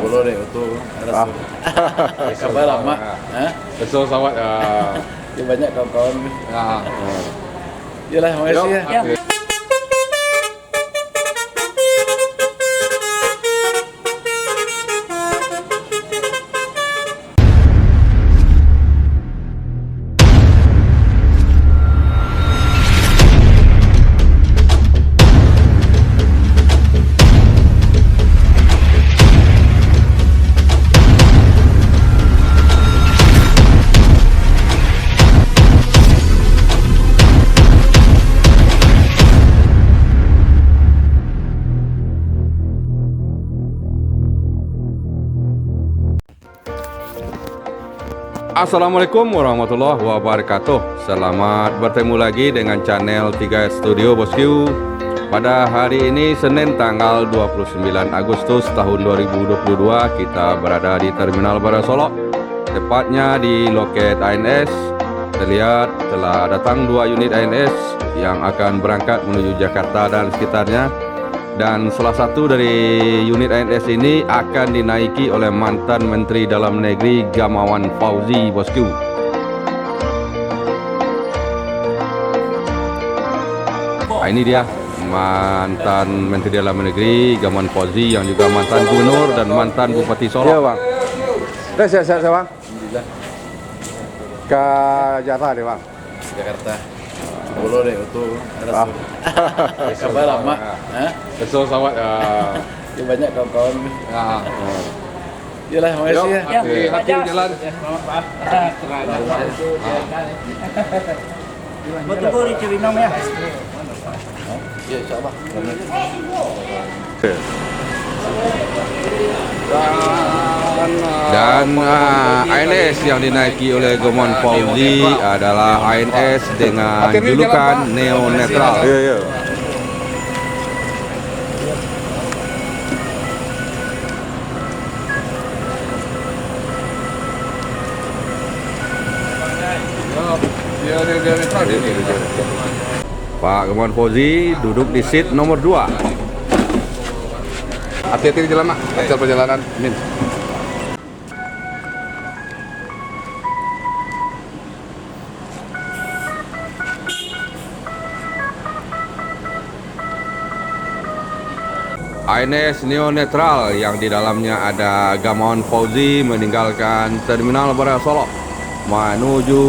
Boleh deh itu. Kabar lama. Betul sawat. Ya banyak kawan-kawan. Iyalah, makasih ya. Assalamualaikum warahmatullahi wabarakatuh. Selamat bertemu lagi dengan channel 3 Studio Bosku. Pada hari ini Senin tanggal 29 Agustus tahun 2022, kita berada di Terminal Bara Solok, tepatnya di loket ANS. Terlihat telah datang 2 unit ANS yang akan berangkat menuju Jakarta dan sekitarnya. Dan salah satu dari unit ANS ini akan dinaiki oleh mantan Menteri Dalam Negeri Gamawan Fauzi, bosku. Ini dia mantan Menteri Dalam Negeri Gamawan Fauzi yang juga mantan Gubernur dan mantan Bupati Solok. Iya bang. Saya bang. Alhamdulillah. Ke Jakarta deh bang. Jakarta. Boleh deh itu. Kabar lama. Betul sawat. Ya banyak kawan-kawan. Iyalah, makasih ya. Hati jalan. Mau tunggu di Cibinong ya? Ya, insyaallah. Dan ANS yang dinaiki oleh Gamawan Fauzi adalah ANS dengan julukan Neo Netral. Iya. Pak Gamawan Fauzi duduk di seat nomor 2. Hati-hati di jalan mak. Lancar perjalanan. Amin. ANS Neo Netral yang di dalamnya ada Gamawan Fauzi meninggalkan Terminal Bara Solok menuju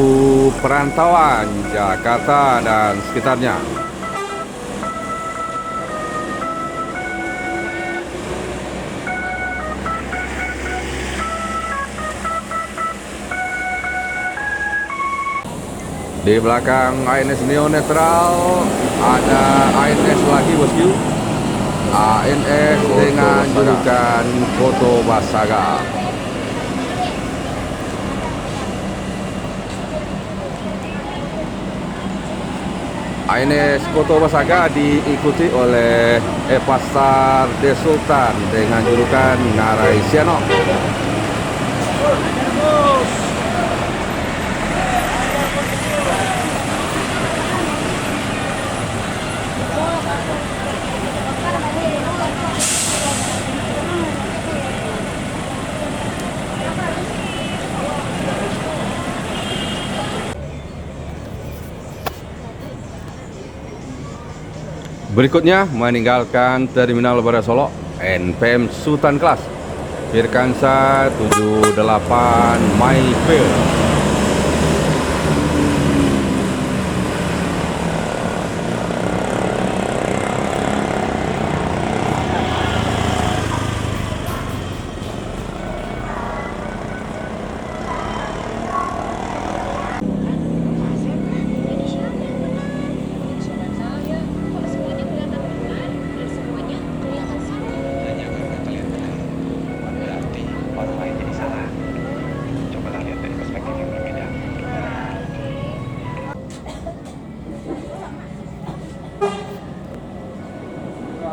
perantauan Jakarta dan sekitarnya. Di belakang ANS Neo Netral ada ANS lagi, bosku. ANS dengan julukan Koto Basaga. ANS Koto Basaga diikuti oleh Pasar De Sultan dengan julukan Ngarai Siano. Berikutnya meninggalkan Terminal Bara Solok NPM Sultan Kelas Firkansa 78 Mayfield.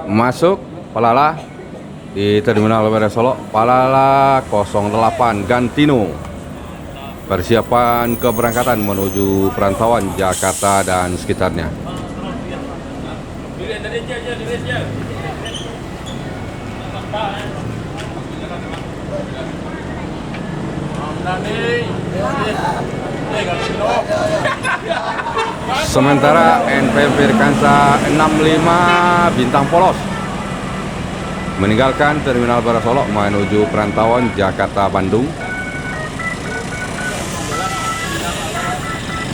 Masuk Palala di Terminal Bara Solok, Palala 08 Gantino. Persiapan keberangkatan menuju perantauan Jakarta dan sekitarnya. Sementara NPM Firkansa 65 Bintang Polos meninggalkan Terminal Barasolok menuju perantauan Jakarta Bandung.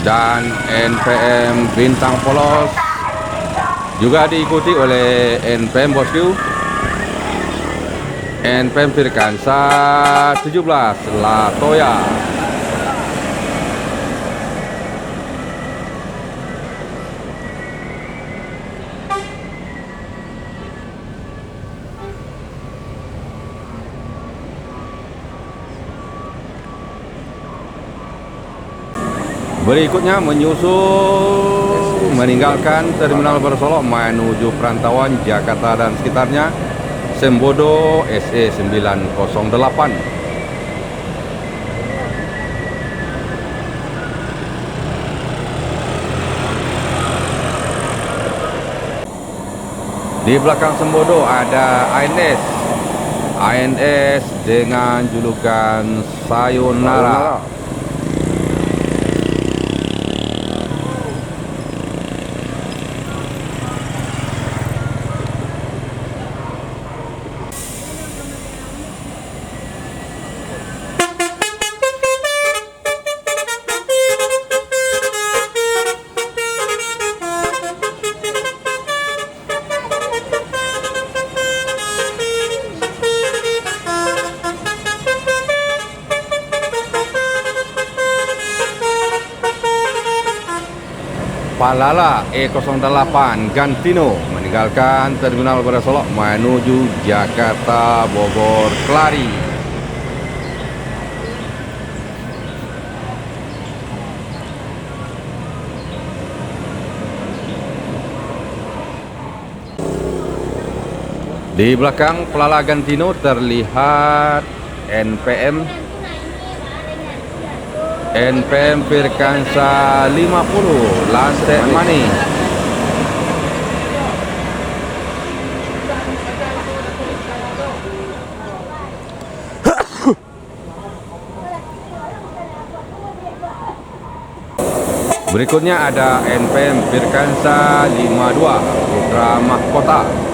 Dan NPM Bintang Polos juga diikuti oleh NPM Bosku, NPM Firkansa 17 Latoya. Berikutnya menyusul meninggalkan Terminal Barasolok menuju perantauan Jakarta dan sekitarnya Sembodo SE 908. Di belakang Sembodo ada ANS dengan julukan Sayonara. Palala E08 Gantino meninggalkan Terminal Barasolok menuju Jakarta Bogor Kelari. Di belakang Palala Gantino terlihat NPM Firkansa 50 Lastek Mani. Berikutnya ada NPM Firkansa 52 Putra Mahkota.